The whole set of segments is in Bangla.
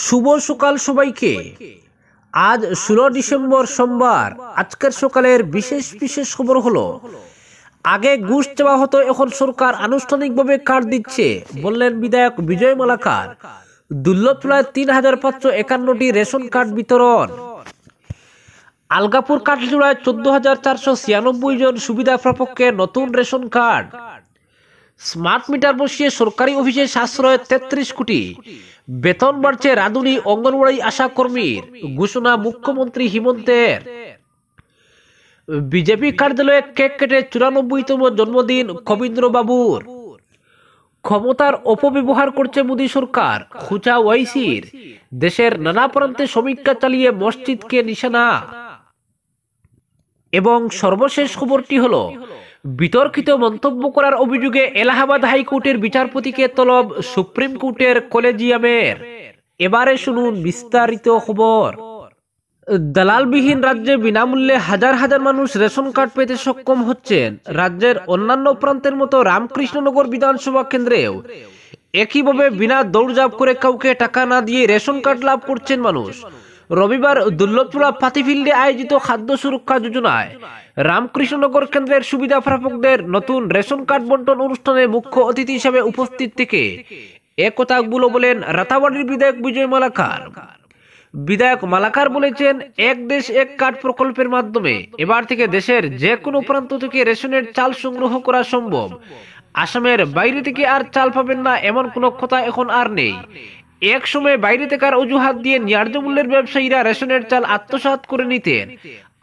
শুভ সকাল সবাইকে। আজ 16 ডিসেম্বর সোমবার। আজকের সকালের বিশেষ বিশেষ খবর হলো, আগে ঘুষ চাওয়া হতো, এখন সরকার আনুষ্ঠানিকভাবে কার্ড দিচ্ছে, বললেন বিধায়ক বিজয় মালাকার। দুর্লভচূড়ায় ৩,৫৫১টি রেশন কার্ড বিতরণ। আলগাপুর কাটলিচূড়ায় ১৪,৪৯৬ জন সুবিধা প্রাপককে নতুন রেশন কার্ড। স্মার্ট মিটার বসিয়ে সরকারি অফিসে সাশ্রয় ৩৩ কোটি। বেতন বাড়ছে রাঁধুনি অঙ্গনওয়াড়ি আশা কর্মীর, ঘোষণা মুখ্যমন্ত্রী হিমন্তের। বিজেপি কার্যালয়ে কেক কেটে ৯৪তম জন্মদিন কবীন্দ্র বাবুর। ক্ষমতার অপব্যবহার করছে মোদী সরকার, খুঁচা ওয়াইসির। দেশের নানা প্রান্তে সমীক্ষা চালিয়ে মসজিদকে নিশানা। এবং সর্বশেষ খবরটি হলো, বিতর্কিত মন্তব্য করার অভিযোগে এলাহাবাদ হাইকোর্টের বিচারপতিকে তলব সুপ্রিম কোর্টের কলেজিয়ামের। এবারে শুনুন বিস্তারিত খবর। দালালবিহীন রাজ্যে বিনামূল্যে হাজার হাজার মানুষ রেশন কার্ড পেতে সক্ষম হচ্ছেন। রাজ্যের অন্যান্য প্রান্তের মতো রামকৃষ্ণনগর বিধানসভা কেন্দ্রেও একইভাবে বিনা দৌড়ঝাঁপ করে কাউকে টাকা না দিয়ে রেশন কার্ড লাভ করছেন মানুষ। রবিবার দুর্লভচূড়া পাতিফিল্ডে আয়োজিত খাদ্য সুরক্ষা যোজনায় রামকৃষ্ণনগর কেন্দ্রের সুবিধা প্রাপকদের নতুন রেশন কার্ড বন্টন অনুষ্ঠানে মুখ্য অতিথি হিসেবে উপস্থিত থেকে একথাগুলো বলেন রাতাবাড়ির বিধায়ক বিজয় মালাকার। বিধায়ক মালাকার বলেছেন, এক দেশ এক কার্ড প্রকল্পের মাধ্যমে এবার থেকে দেশের যে কোনো প্রান্ত থেকে রেশনের চাল সংগ্রহ করা সম্ভব। আসামের বাইরে থেকে আর চাল পাবেন না এমন কোনো কথা এখন আর নেই। এক সময় বাইরে থেকার অজুহাত দিয়ে ন্যায্য মূল্যের ব্যবসায়ীরা রেশনের চাল আত্মসাৎ করে নিতেন,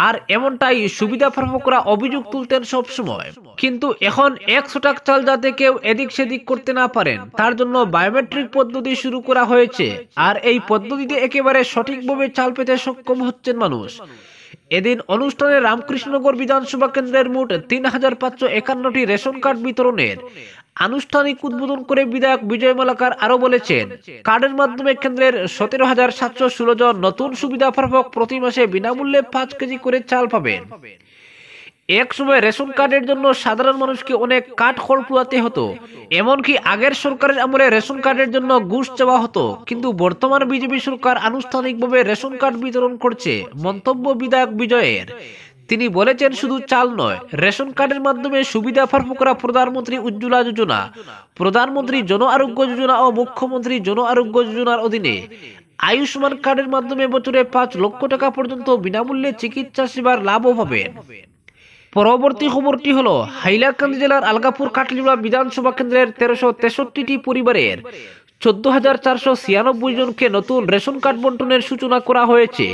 আর এমনটাই সুবিধা প্রাপকরা অভিযোগ তুলতেন সব সময়। কিন্তু এখন ১০০ টাকা চাল যাতে কেউ এদিক সেদিক করতে না পারেন, তার জন্য বায়োমেট্রিক পদ্ধতি শুরু করা হয়েছে। আর এই পদ্ধতিতে একেবারে সঠিকভাবে চাল পেতে সক্ষম হচ্ছেন মানুষ। এদিন অনুষ্ঠানে রামকৃষ্ণনগর বিধানসভা কেন্দ্রের মোট ৩,৫৫১টি রেশন কার্ড বিতরণের আনুষ্ঠানিক উদ্বোধন করে বিধায়ক বিজয় মালাকার আরো বলেছেন, কার্ডের মাধ্যমে কেন্দ্রের ১৭,৭১৬ জন নতুন সুবিধা প্রাপক প্রতি মাসে বিনামূল্যে ৫ কেজি করে চাল পাবেন। এক সময় রেশন কার্ডের জন্য সাধারণ মানুষকে অনেক কাঠ খড় পোড়াতে হতো, এমনকি আগের সরকারের আমলে রেশন কার্ডের জন্য ঘুষ চাওয়া হতো। কিন্তু বর্তমান বিজেপি সরকার আনুষ্ঠানিকভাবে রেশন কার্ড বিতরণ করছে, মন্তব্য বিধায়ক বিজয়ের। তিনি বলেছেন, শুধু চাল নয়, রেশন কার্ডের মাধ্যমে সুবিধা প্রাপকরা প্রধানমন্ত্রী উজ্জ্বলা যোজনা, প্রধানমন্ত্রী জন আরোগ্য যোজনা ও মুখ্যমন্ত্রী জন আরোগ্য যোজনার অধীনে আয়ুষ্মান কার্ডের মাধ্যমে বছরে ৫ লক্ষ টাকা পর্যন্ত বিনামূল্যে চিকিৎসা সেবার লাভও পাবেন। পরবর্তী খবরটি হলো, হাইলাকান্দি জেলার আলগাপুর কাটলিচূড়া বিধানসভা কেন্দ্রের ১৩৬৩টি পরিবারের ১৪,৪৯৬ জনকে নতুন রেশন কার্ড বন্টনের সূচনা করা হয়েছে।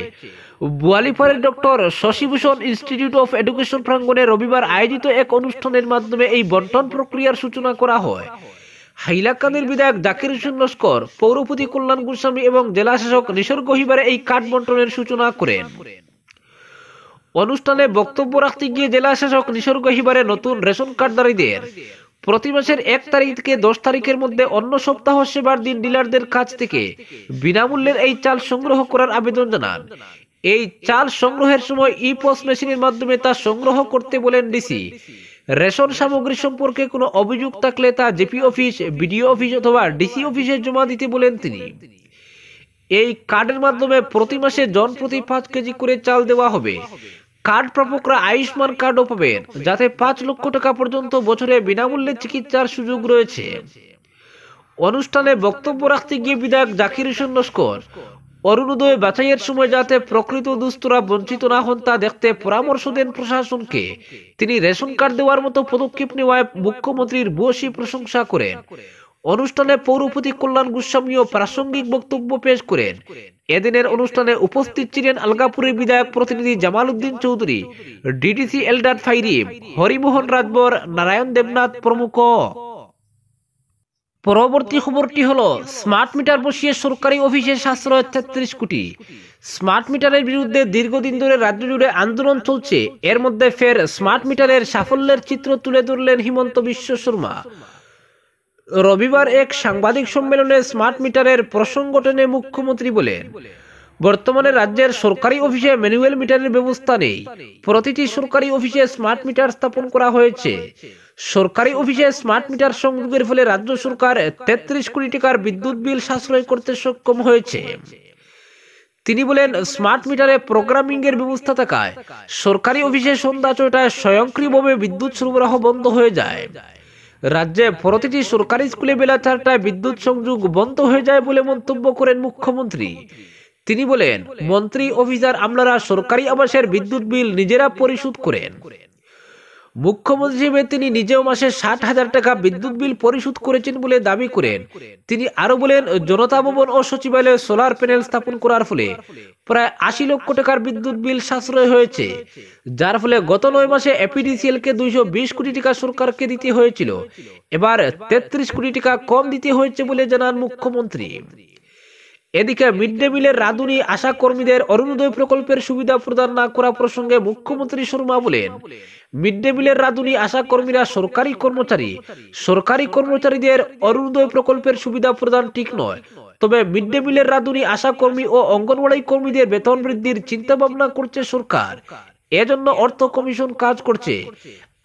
বোয়ালিপাড়ের doctor Shashibhushan institute of education প্রাঙ্গণে রবিবার আয়োজিত এক অনুষ্ঠানের মাধ্যমে এই বন্টন প্রক্রিয়ার সূচনা করা হয়। হাইলাকান্দির বিধায়ক জাকির হোসেন লস্কর, পৌরপতি কল্যাণ গোস্বামী এবং জেলা শাসক নিসর্গ হিবারে এই কার্ড বন্টনের সূচনা করেন। অনুষ্ঠানে বক্তব্য রাখতে গিয়ে জেলা শাসক নিসর্গ হিবারে নতুন রেশন কার্ডধারীদের প্রতি মাসের ১ তারিখ থেকে ১০ তারিখের মধ্যে অন্য সপ্তাহ সেবার দিন ডিলারদের কাছ থেকে বিনামূল্যের এই চাল সংগ্রহ করার আবেদন জানান। এই চাল সংগ্রহের সময় ই-পস মেশিনের মাধ্যমে তা সংগ্রহ করতে বলেন ডিসি। রেশন সামগ্রী সম্পর্কে কোনো অভিযোগ থাকলে তা জেপি অফিস, বিডিও অফিস অথবা ডিসি অফিসে জমা দিতে বলেন তিনি। এই কার্ডের মাধ্যমে প্রতি মাসে জন প্রতি ৫ কেজি করে চাল দেওয়া হবে। কার্ড প্রাপকরা আয়ুষ্মান কার্ডও পাবেন, যাতে ৫ লক্ষ টাকা পর্যন্ত বছরে বিনামূল্যে চিকিৎসার সুযোগ রয়েছে। অনুষ্ঠানে বক্তব্য রাখতে গিয়ে বিধায়ক জাকির হোসেন লস্কর অরুণোদয় বাছাইয়ের সময় যাতে প্রকৃত দুস্থরা বঞ্চিত না হন তা দেখতে পরামর্শ দেন প্রশাসনকে। তিনি রেশন কার্ড দেওয়ার মতো পদক্ষেপ নেওয়ায় মুখ্যমন্ত্রীর ভূয়সী প্রশংসা করেন। অনুষ্ঠানে পৌরপতি কল্যাণ গোস্বামীও প্রাসঙ্গিক বক্তব্য পেশ করেন। এদিনের অনুষ্ঠানে উপস্থিত ছিলেন আলগাপুরের বিধায়ক প্রতিনিধি জামাল উদ্দিন চৌধুরী, ডিডিসি এলডার ফাইরিম, হরিমোহন রাজবর, নারায়ণ দেবনাথ প্রমুখ। পরবর্তী খবরটি হলো, স্মার্ট মিটার বসিয়ে সরকারি অফিসে সাশ্রয় ৩৩ কোটি। স্মার্ট মিটারের বিরুদ্ধে দীর্ঘদিন ধরে রাজ্য জুড়ে আন্দোলন চলছে। এর মধ্যে ফের স্মার্ট মিটারের সাফল্যের চিত্র তুলে ধরলেন হিমন্ত বিশ্ব শর্মা। রবিবার এক সাংবাদিক সম্মেলনে স্মার্ট মিটারের প্রসঙ্গ টেনে মুখ্যমন্ত্রী বলেন, বর্তমানে রাজ্যের সরকারি অফিসে ম্যানুয়াল মিটারের ব্যবস্থা নেই। প্রতিটি সরকারি অফিসে স্মার্ট মিটার স্থাপন করা হয়েছে। সরকারি অফিসে স্মার্ট মিটার সংযোগের ফলে রাজ্য সরকার 33 কোটি টাকার বিদ্যুৎ বিল সাশ্রয় করতে সক্ষম হয়েছে। তিনি বলেন, স্মার্ট মিটারে প্রোগ্রামিং এর ব্যবস্থা থাকায় সরকারি অফিসে সন্ধ্যা 6টায় স্বয়ংক্রিয়ভাবে বিদ্যুৎ সরবরাহ বন্ধ হয়ে যায়। রাজ্যে প্রতিটি সরকারি স্কুলে বেলা 4টায় বিদ্যুৎ সংযোগ বন্ধ হয়ে যায় বলে মন্তব্য করেন মুখ্যমন্ত্রী। তিনি বলেন, মন্ত্রী অফিসার আমলারা সরকারি আবাসের বিদ্যুৎ বিল নিজেরা পরিশোধ করেন। মুখ্যমন্ত্রী হিসেবে তিনি নিজেও মাসে 60,000 টাকা বিদ্যুৎ বিল পরিশোধ করেছেন বলে দাবি করেন। তিনি আরো বলেন, জনতা ভবন ও সচিবালয়ে সোলার প্যানেল স্থাপন করার ফলে প্রায় 80 লক্ষ টাকার বিদ্যুৎ বিল সাশ্রয় হয়েছে, যার ফলে গত 9 মাসে এপিডিসিএল কে 220 কোটি টাকা সরকারকে দিতে হয়েছিল, এবার 33 কোটি টাকা কম দিতে হয়েছে বলে জানান মুখ্যমন্ত্রী। এদিকে মিড ডে মিলের রাঁধুনি আশা কর্মীদের অরুণোদয় প্রকল্পের সুবিধা প্রদান না করা প্রসঙ্গে মুখ্যমন্ত্রী শর্মা বলেন, মিড ডে মিলের রাঁধুনি আশা কর্মীরা সরকারি কর্মচারীদের অরুণোদয় প্রকল্পের সুবিধা প্রদান ঠিক নয়। তবে মিড ডে মিলের রাঁধুনি আশা কর্মী ও অঙ্গনওয়াড়ি কর্মীদের বেতন বৃদ্ধির চিন্তা ভাবনা করছে সরকার। এজন্য অর্থ কমিশন কাজ করছে।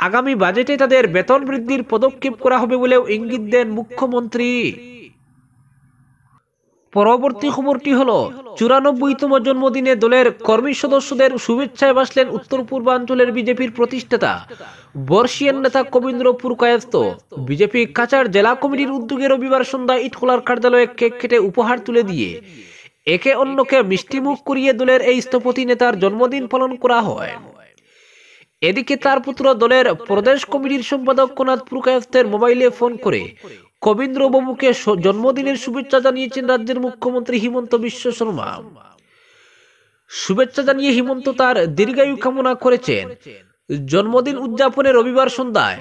আগামী বাজেটে তাদের বেতন বৃদ্ধির পদক্ষেপ করা হবে বলেও ইঙ্গিত দেন মুখ্যমন্ত্রী। পরবর্তী খবরটি হলো, 94তম জন্মদিনে দলের কর্মী সদস্যদের শুভেচ্ছায় ভাসলেন উত্তর পূর্বাঞ্চলের বিজেপির প্রতিষ্ঠাতা বর্ষিয়ান নেতা কবীন্দ্র পুরকায়স্থ। বিজেপি কাছাড় জেলা কমিটির উদ্যোগে রবিবার সন্ধ্যায় ইটখোলার কার্যালয়ে কেক কেটে উপহার তুলে দিয়ে একে অন্যকে মিষ্টিমুখ করিয়ে দলের এই স্থপতি নেতার জন্মদিন পালন করা হয়। এদিকে তার পুত্র দলের প্রদেশ কমিটির সম্পাদক কোনাদ পুরকায়স্থের মোবাইলে ফোন করে কবীন্দ্র বাবুকে জন্মদিনের শুভেচ্ছা জানিয়েছেন রাজ্যের মুখ্যমন্ত্রী হিমন্ত বিশ্ব শর্মা। শুভেচ্ছা জানিয়ে হিমন্ত তার দীর্ঘায়ু কামনা করেছেন। জন্মদিন উদযাপনে রবিবার সন্ধ্যায়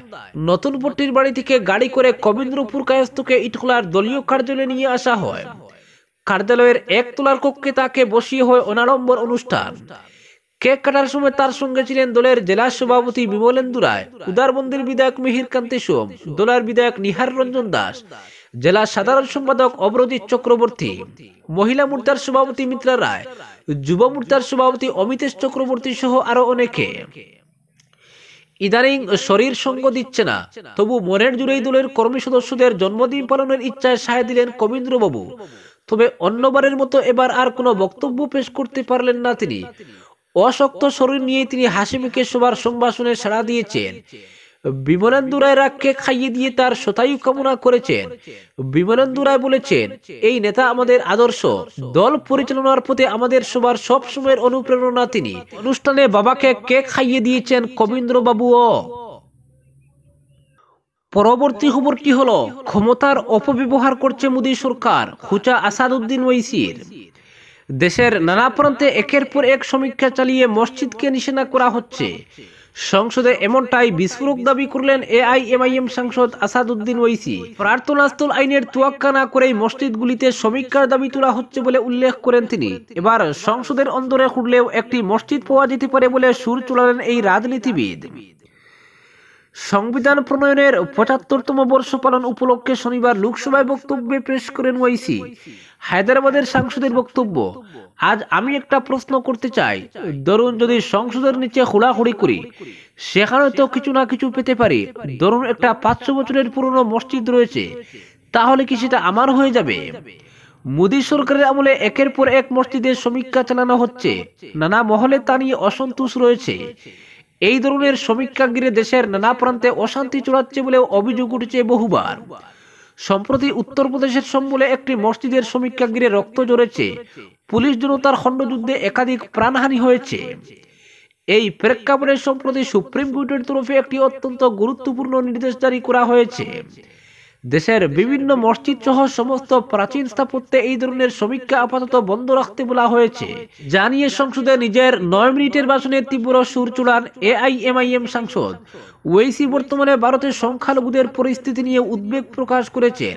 নতুনপট্টির বাড়ি থেকে গাড়ি করে কবীন্দ্র পুরকায়স্থকে ইটখোলার দলীয় কার্যালয়ে নিয়ে আসা হয়। কার্যালয়ের 1 তলার কক্ষে তাকে বসিয়ে হয় অনাড়ম্বর অনুষ্ঠান। কেক কাটার সময় তার সঙ্গে ছিলেন দলের জেলা সভাপতি বিমলেন্দু রায়, উদারবন্দের বিধায়ক মিহির কান্তি সোম, দলের বিধায়ক নিহার রঞ্জন দাস, জেলা সাধারণ সম্পাদক অবরজিৎ চক্রবর্তী, মহিলা মোর্চার সভাপতি মিত্রা রায়, যুব মোর্চার সভাপতি অমিতেশ চক্রবর্তী সহ আরো অনেকে। ইদানিং শরীর সঙ্গ দিচ্ছে না, তবু মনের জুড়েই দলের কর্মী সদস্যদের জন্মদিন পালনের ইচ্ছায় সায় দিলেন কবীন্দ্র বাবু। তবে অন্যবারের মতো এবার আর কোনো বক্তব্য পেশ করতে পারলেন না তিনি। অশক্ত শরীর নিয়ে তিনি হাসি মুখে সবার সংভাষণে সাড়া দিয়েছেন। বিমলেন্দু রায়রা কেক খাইয়ে দিয়ে তার শতায়ু কামনা করেছেন। বিমলেন্দু রায় বলেছেন, এই নেতা আমাদের আদর্শ, দল পরিচালনার পথে আমাদের সবার সব সময়ের অনুপ্রেরণা তিনি। অনুষ্ঠানে বাবাকে কেক খাইয়ে দিয়েছেন কবীন্দ্র বাবুও। পরবর্তী খবরটি হলো, ক্ষমতার অপব্যবহার করছে মোদী সরকার, খুচা আসাদুদ্দিন ওয়াইসির। দেশের নানা প্রান্তে একের পর এক সমীক্ষা চালিয়ে মসজিদকে নিশানা করা হচ্ছে। সংসদে এমনটাই বিস্ফোরক দাবি করলেন এআইএমআইএম সাংসদ আসাদুদ্দিন ওয়াইসি। প্রার্থনাস্থল আইনের তোয়াক্কা না করেই মসজিদগুলিতে সমীক্ষার দাবি তোলা হচ্ছে বলে উল্লেখ করেন তিনি। এবার সংসদের অন্দরে খুঁড়লেও একটি মসজিদ পাওয়া যেতে পারে বলে সুর চড়ালেন এই রাজনীতিবিদ। সংবিধান প্রণয়নের 75তম বর্ষ পালন উপলক্ষে শনিবার লোকসভায় বক্তব্যে পেশ করেন ওয়াইসি। হায়দ্রাবাদের সাংসদের বক্তব্য, আজ আমি একটা প্রশ্ন করতে চাই, ধরুন যদি সংসদের নিচে খোঁড়াখুড়ি করি, সেখানে তো কিছু না কিছু পেতে পারি। ধরুন একটা 500 বছরের পুরনো মসজিদ রয়েছে, তাহলে কি সেটা আমার হয়ে যাবে? মোদী সরকারের আমলে একের পর এক মসজিদের সমীক্ষা চালানো হচ্ছে, নানা মহলে তা নিয়ে অসন্তোষ রয়েছে। এই ধরনের সমীক্ষা ঘিরে দেশের নানা প্রান্তে অশান্তি চড়াচ্ছে বলেও অভিযোগ উঠেছে বহুবার। সম্প্রতি উত্তরপ্রদেশের সম্বলে একটি মসজিদের সমীক্ষা ঘিরে রক্ত ঝরেছে। পুলিশ জনতার খণ্ডযুদ্ধে একাধিক প্রাণহানি হয়েছে। এই প্রেক্ষাপটে সম্প্রতি সুপ্রিম কোর্টের তরফে একটি অত্যন্ত গুরুত্বপূর্ণ নির্দেশ জারি করা হয়েছে। দেশের বিভিন্ন মসজিদ সহ সমস্ত প্রাচীন স্থাপত্যে এই ধরনের সমীক্ষা আপাতত বন্ধ রাখতে বলা হয়েছে। জানিয়ে সংসদে নিজের 9 মিনিটের ভাষণে তীব্র সুর চড়ান এআইএমআইএম সাংসদ ওয়াইসি। বর্তমানে ভারতের সংখ্যালঘুদের পরিস্থিতি নিয়ে উদ্বেগ প্রকাশ করেছেন।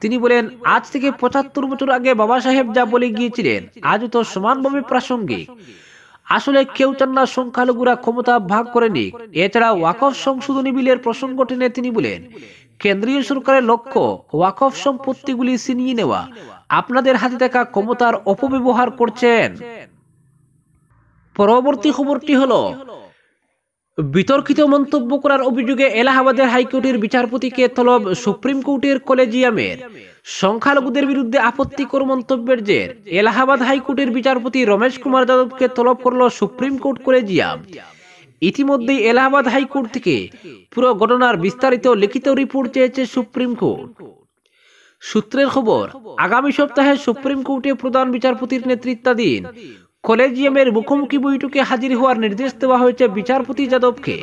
তিনি বলেন, আজ থেকে 75 বছর আগে বাবা সাহেব যা বলে গিয়েছিলেন আজও তো সমানভাবে প্রাসঙ্গিক। আসলে কেউ চান না সংখ্যালঘুরা ক্ষমতা ভাগ করে নিক। এছাড়া ওয়াকফ সংশোধনী বিলের প্রসঙ্গ টেনে তিনি বলেন, কেন্দ্রীয় সরকারের লক্ষ্য ওয়াকফ সম্পত্তিগুলি ছিনিয়ে নেওয়া, আপনাদের হাতে থাকা ক্ষমতার অপব্যবহার করছেন। পরবর্তী খবরটি হলো, বিতর্কিত মন্তব্য করার অভিযোগে এলাহাবাদের হাইকোর্টের বিচারপতিকে তলব সুপ্রিম কোর্টের কলেজিয়ামের। সংখ্যালঘুদের বিরুদ্ধে আপত্তিকর মন্তব্যের জের এলাহাবাদ হাইকোর্টের বিচারপতি রমেশ কুমার যাদবকে তলব করল সুপ্রিম কোর্ট কলেজিয়াম। ইতিমধ্যেই এলাহাবাদ হাইকোর্ট থেকে পুরো ঘটনার বিস্তারিত লিখিত রিপোর্ট চেয়েছে সুপ্রিম কোর্ট। সূত্রের খবর, আগামী সপ্তাহে সুপ্রিম কোর্টে প্রধান বিচারপতির নেতৃত্বাধীন কলেজিয়ামের মুখোমুখি বৈঠকে হাজির হওয়ার নির্দেশ দেওয়া হয়েছে বিচারপতি যাদবকে।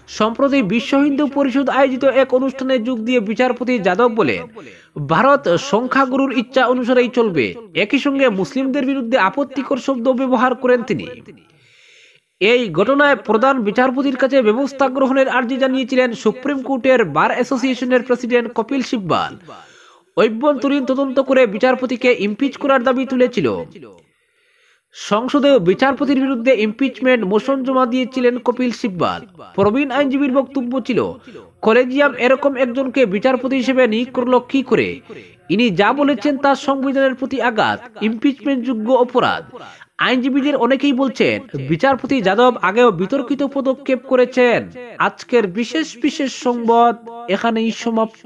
সম্প্রতি বিশ্ব হিন্দু পরিষদ আয়োজিত এক অনুষ্ঠানে যোগ দিয়ে বিচারপতি যাদব বলেন, ভারত সংখ্যাগুরুর ইচ্ছা অনুসারেই চলবে। একই সঙ্গে মুসলিমদের বিরুদ্ধে আপত্তিকর শব্দ ব্যবহার করেন তিনি। এই ঘটনায় প্রধান বিচারপতির কাছে ব্যবস্থা গ্রহণের আর্জি জানিয়েছিলেন সুপ্রিম কোর্টের বার অ্যাসোসিয়েশনের প্রেসিডেন্ট কপিল সিব্বাল। অভ্যন্তরীণ তদন্ত করে বিচারপতিকে ইমপিচ করার দাবি তুলেছিল। সংসদে বিচারপতির বিরুদ্ধে ইমপিচমেন্ট মোশন জমা দিয়েছিলেন কপিল সিব্বাল। প্রবীণ আইনজীবীর বক্তব্য ছিল, কলেজিয়াম এরকম একজনকে বিচারপতি হিসেবে নিয়োগ করলো কি করে? ইনি যা বলেছেন তা সংবিধানের প্রতি আঘাত, ইমপিচমেন্ট যোগ্য অপরাধ। আইনজীবীদের অনেকেই বলছেন বিচারপতি যাদব আগেও বিতর্কিত পদক্ষেপ করেছেন। আজকের বিশেষ সংবাদ এখানেই সমাপ্ত।